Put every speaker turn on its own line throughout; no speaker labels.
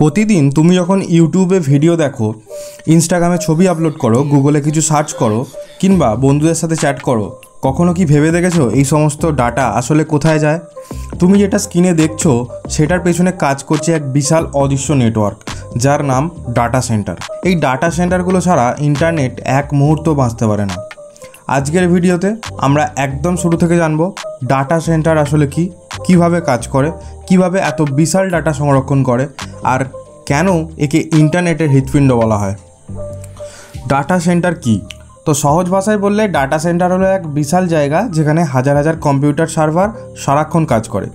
প্রতিদিন তুমি যখন ইউটিউবে ভিডিও দেখো, ইনস্টাগ্রামে ছবি আপলোড করো, গুগলে কিছু সার্চ করো কিংবা বন্ধুদের সাথে চ্যাট করো, কখনো কি ভেবে দেখেছো এই সমস্ত ডাটা আসলে কোথায় যায়? তুমি যেটা স্ক্রিনে দেখছো সেটার পেছনে কাজ করছে এক বিশাল অদৃশ্য নেটওয়ার্ক, যার নাম ডাটা সেন্টার। এই ডাটা সেন্টারগুলো ছাড়া ইন্টারনেট এক মুহূর্ত বাঁচতে পারে না। আজকের ভিডিওতে আমরা একদম শুরু থেকে জানবো ডাটা সেন্টার আসলে কি, কিভাবে কাজ করে, কিভাবে এত বিশাল ডাটা সংরক্ষণ করে, আর কেন একে ইন্টারনেটের হৃৎপিণ্ড বলা হয়। ডাটা সেন্টার কি? তো সহজ ভাষায় বললে ডাটা সেন্টার হলো এক বিশাল জায়গা যেখানে হাজার হাজার কম্পিউটার সার্ভার সারাক্ষণ কাজ করে।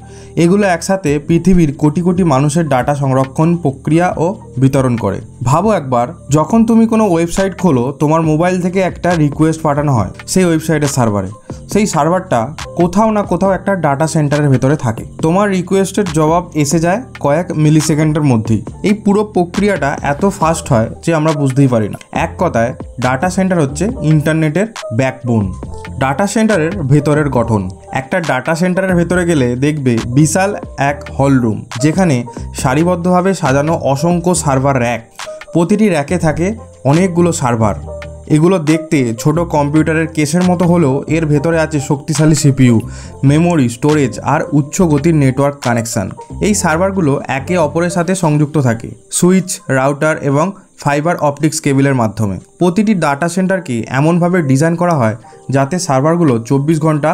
এগুলো একসাথে পৃথিবীর কোটি কোটি মানুষের ডাটা সংরক্ষণ, প্রক্রিয়া ও বিতরণ করে। ভাবো একবার, যখন তুমি কোনো ওয়েবসাইট খোলো, তোমার মোবাইল থেকে একটা রিকোয়েস্ট পাঠানো হয় সেই ওয়েবসাইটের সার্ভারে। সেই সার্ভারটা কোথাও না কোথাও একটা ডাটা সেন্টারের ভেতরে থাকে। তোমার রিকোয়েস্টের জবাব এসে যায় কয়েক মিলি সেকেন্ডের মধ্যেই। এই পুরো প্রক্রিয়াটা এত ফাস্ট হয় যে আমরা বুঝতেই পারি না। এক কথায় ডাটা সেন্টার হচ্ছে ইন্টারনেটের ব্যাকবোন। ডাটা সেন্টারের ভেতরের গঠন। একটা ডাটা সেন্টারের ভেতরে গেলে দেখবে বিশাল এক হল রুম, যেখানে সারিবদ্ধভাবে সাজানো অসংখ্য সার্ভার র্যাক। প্রতিটি র্যাকে থাকে অনেকগুলো সার্ভার। এগুলো দেখতে ছোট কম্পিউটারের কেসের মতো হলেও এর ভেতরে আছে শক্তিশালী সিপিইউ, মেমোরি, স্টোরেজ আর উচ্চ গতির নেটওয়ার্ক কানেকশান। এই সার্ভারগুলো একে অপরের সাথে সংযুক্ত থাকে সুইচ, রাউটার এবং ফাইবার অপটিক্স কেবিলের মাধ্যমে। প্রতিটি ডাটা সেন্টারকে এমনভাবে ডিজাইন করা হয় যাতে সার্ভারগুলো 24 ঘন্টা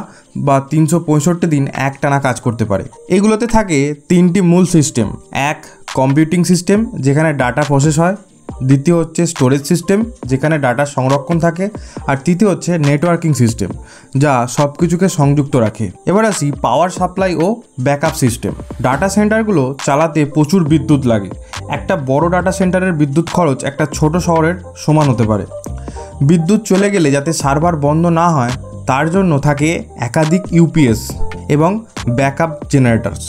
বা 365 দিন একটানা কাজ করতে পারে। এগুলোতে থাকে তিনটি মূল সিস্টেম। এক, কম্পিউটিং সিস্টেম, যেখানে ডাটা প্রসেস হয়। দ্বিতীয় হচ্ছে স্টোরেজ সিস্টেম, যেখানে ডাটা সংরক্ষণ থাকে। আর তৃতীয় হচ্ছে নেটওয়ার্কিং সিস্টেম, যা সব কিছুকে সংযুক্ত রাখে। এবার আসি পাওয়ার সাপ্লাই ও ব্যাকআপ সিস্টেম। ডাটা সেন্টারগুলো চালাতে প্রচুর বিদ্যুৎ লাগে। একটা বড় ডাটা সেন্টারের বিদ্যুৎ খরচ একটা ছোট শহরের সমান হতে পারে। বিদ্যুৎ চলে গেলে যাতে সার্ভার বন্ধ না হয় তার জন্য থাকে একাধিক ইউপিএস এবং ব্যাকআপ জেনারেটরস।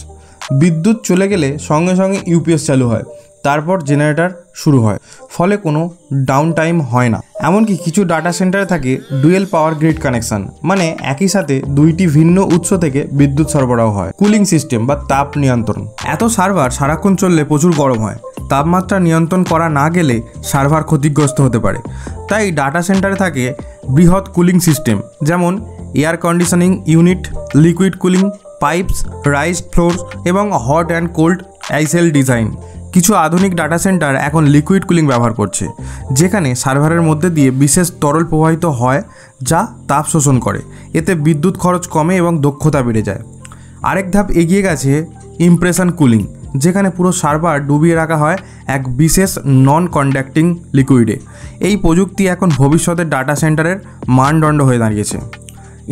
বিদ্যুৎ চলে গেলে সঙ্গে সঙ্গে ইউপিএস চালু হয়, তারপর জেনারেটর শুরু হয়, ফলে কোনো ডাউন টাইম হয় না। এমনকি কিছু ডাটা সেন্টারে থাকে ডুয়েল পাওয়ার গ্রিড কানেকশন, মানে একই সাথে দুইটি ভিন্ন উৎস থেকে বিদ্যুৎ সরবরাহ হয়। কুলিং সিস্টেম বা তাপ নিয়ন্ত্রণ। এত সার্ভার সারাক্ষণ চললে প্রচুর গরম হয়। তাপমাত্রা নিয়ন্ত্রণ করা না গেলে সার্ভার ক্ষতিগ্রস্ত হতে পারে। তাই ডাটা সেন্টারে থাকে বৃহৎ কুলিং সিস্টেম, যেমন air conditioning unit, liquid cooling pipes, raised floor এবং hot and cold aisle design. কিছু আধুনিক ডাটা সেন্টার এখন লিকুইড কুলিং ব্যবহার করছে, যেখানে সার্ভারের মধ্যে দিয়ে বিশেষ তরল প্রবাহিত হয় যা তাপ শোষণ করে। এতে বিদ্যুৎ খরচ কমে এবং দক্ষতা বেড়ে যায়। আরেক ধাপ এগিয়ে গেছে ইমপ্রেশন কুলিং, যেখানে পুরো সার্ভার ডুবিয়ে রাখা হয় এক বিশেষ নন কন্ডাক্টিং লিকুইডে। এই প্রযুক্তি এখন ভবিষ্যতের ডাটা সেন্টারের মানদণ্ড হয়ে দাঁড়িয়েছে।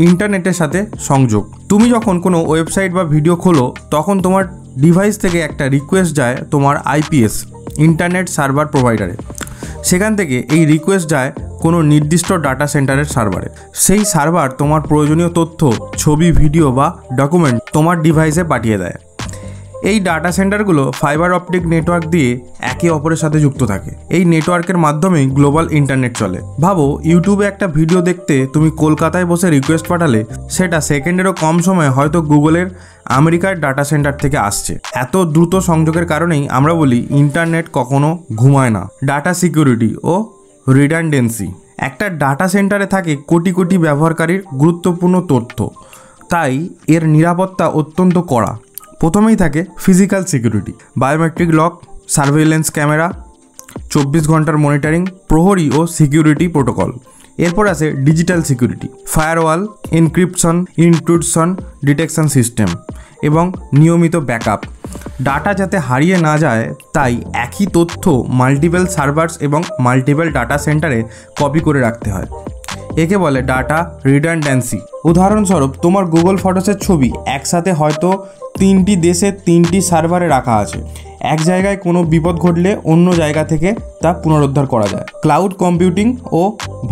ইন্টারনেটের সাথে সংযোগ। তুমি যখন কোনো ওয়েবসাইট বা ভিডিও খোলো, তখন তোমার ডিভাইস থেকে একটা রিকোয়েস্ট যায় তোমার আইপিএস, ইন্টারনেট সার্ভার প্রোভাইডারে। সেখান থেকে এই রিকোয়েস্ট যায় কোনো নির্দিষ্ট ডাটা সেন্টারের সার্ভারে। সেই সার্ভার তোমার প্রয়োজনীয় তথ্য, ছবি, ভিডিও বা ডকুমেন্ট তোমার ডিভাইসে পাঠিয়ে দেয়। এই ডাটা সেন্টারগুলো ফাইবার অপটিক নেটওয়ার্ক দিয়ে একে অপরের সাথে যুক্ত থাকে। এই নেটওয়ার্কের মাধ্যমেই গ্লোবাল ইন্টারনেট চলে। ভাবো, ইউটিউবে একটা ভিডিও দেখতে তুমি কলকাতায় বসে রিকোয়েস্ট পাঠালে সেটা সেকেন্ডেরও কম সময়ে হয়তো গুগলের আমেরিকার ডাটা সেন্টার থেকে আসছে। এত দ্রুত সংযোগের কারণেই আমরা বলি ইন্টারনেট কখনো ঘুমায় না। ডাটা সিকিউরিটি ও রিডান্ডেন্সি। একটা ডাটা সেন্টারে থাকে কোটি কোটি ব্যবহারকারীর গুরুত্বপূর্ণ তথ্য, তাই এর নিরাপত্তা অত্যন্ত কড়া। প্রথমেই থাকে physical security, biometric lock, surveillance camera, 24 ঘন্টার মনিটরিং, প্রহরী ও সিকিউরিটি প্রোটোকল। এরপর আছে digital security, firewall, encryption, intrusion detection system এবং নিয়মিত ব্যাকআপ। ডাটা যাতে হারিয়ে না যায় তাই একই তথ্য মাল্টিপল সার্ভার্স এবং মাল্টিপল ডাটা সেন্টারে কপি করে রাখতে হয়। একে বলে ডাটা রিডান্ডেন্সি। উদাহরণস্বরূপ, তোমার গুগল ফটোসের ছবি একসাথে হয়তো 3টি দেশে 3টি সার্ভারে রাখা আছে। এক জায়গায় কোনো বিপদ ঘটলে অন্য জায়গা থেকে তা পুনরুদ্ধার করা যায়। ক্লাউড কম্পিউটিং ও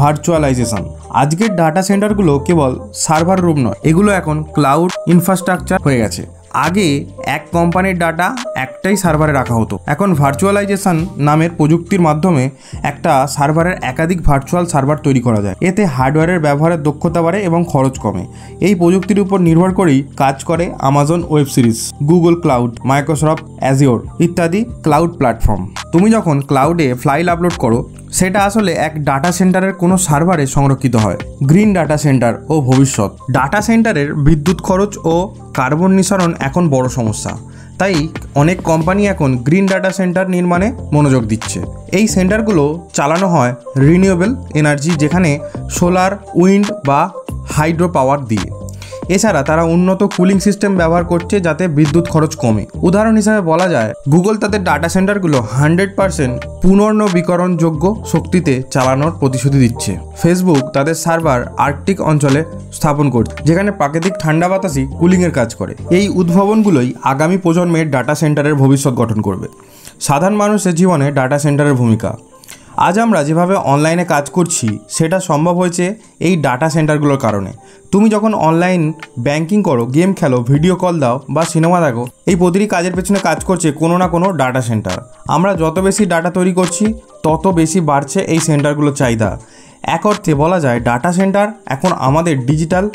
ভার্চুয়ালাইজেশন। আজকের ডাটা সেন্টারগুলো কেবল সার্ভার রুম নয়, এগুলো এখন ক্লাউড ইনফ্রাস্ট্রাকচার হয়ে গেছে। আগে এক কোম্পানির ডাটা একটাই সার্ভারে রাখা হতো। এখন ভার্চুয়ালাইজেশন নামের প্রযুক্তির মাধ্যমে একটা সার্ভারের একাধিক ভার্চুয়াল সার্ভার তৈরি করা যায়। এতে হার্ডওয়্যারের ব্যবহারের দক্ষতা বাড়ে এবং খরচ কমে। এই প্রযুক্তির উপর নির্ভর করেই কাজ করে Amazon web series, Google cloud, Microsoft Azure ইত্যাদি ক্লাউড প্ল্যাটফর্ম। তুমি যখন ক্লাউডে ফাইল আপলোড করো, সেটা আসলে এক ডাটা সেন্টারের কোনো সার্ভারে সংরক্ষিত হয়। গ্রিন ডাটা সেন্টার ও ভবিষ্যৎ। ডাটা সেন্টারের বিদ্যুৎ খরচ ও কার্বন নিঃসরণ এখন বড় সমস্যা, তাই অনেক কোম্পানি এখন গ্রিন ডাটা সেন্টার নির্মাণে মনোযোগ দিচ্ছে। এই সেন্টারগুলো চালানো হয় রিনিউয়েবল এনার্জি, যেখানে সোলার, উইন্ড বা হাইড্রো পাওয়ার দিয়ে। এছাড়া তারা উন্নত কুলিং সিস্টেম ব্যবহার করছে যাতে বিদ্যুৎ খরচ কমে। উদাহরণ হিসাবে বলা যায়, গুগল তাদের ডাটা সেন্টারগুলো 100% পুনর্নবীকরণযোগ্য শক্তিতে চালানোর প্রতিশ্রুতি দিচ্ছে। ফেসবুক তাদের সার্ভার আর্কটিক অঞ্চলে স্থাপন করছে, যেখানে প্রাকৃতিক ঠান্ডা বাতাসই কুলিংয়ের কাজ করে। এই উদ্ভাবনগুলোই আগামী প্রজন্মের ডাটা সেন্টারের ভবিষ্যৎ গঠন করবে। সাধারণ মানুষের জীবনে ডাটা সেন্টারের ভূমিকা। আজ আমরা যেভাবে অনলাইনে কাজ করছি সেটা সম্ভব হয়েছে এই ডাটা সেন্টারগুলোর কারণে। তুমি যখন অনলাইন ব্যাংকিং করো, গেম খেলো, ভিডিও কল দাও বা সিনেমা দেখো, এই প্রতিটি কাজের পেছনে কাজ করছে কোনো না কোনো ডাটা সেন্টার। আমরা যত বেশি ডাটা তৈরি করছি তত বেশি বাড়ছে এই সেন্টারগুলোর চাহিদা। এক অর্থে বলা যায় ডাটা সেন্টার এখন আমাদের ডিজিটাল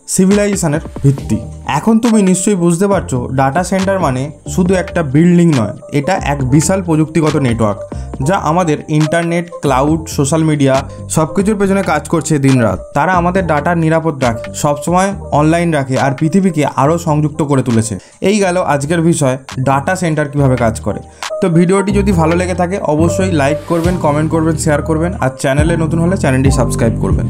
সিভিলাইজেশনের ভিত্তি। এখন তুমি নিশ্চয়ই বুঝতে পারছো, ডাটা সেন্টার মানে শুধু একটা বিল্ডিং নয়, এটা এক বিশাল প্রযুক্তিগত নেটওয়ার্ক যা আমাদের ইন্টারনেট, ক্লাউড, সোশ্যাল মিডিয়া সব কিছুর পেছনে কাজ করছে দিনরাত। তারা আমাদের ডাটা নিরাপদ রাখে, সবসময় অনলাইন রাখে আর পৃথিবীকে আরও সংযুক্ত করে তুলেছে। এই গেল আজকের বিষয়, ডাটা সেন্টার কীভাবে কাজ করে। তো ভিডিওটি যদি ভালো লেগে থাকে অবশ্যই লাইক করবেন, কমেন্ট করবেন, শেয়ার করবেন আর চ্যানেলে নতুন হলে চ্যানেলটি সাবস্ক্রাইব করবেন।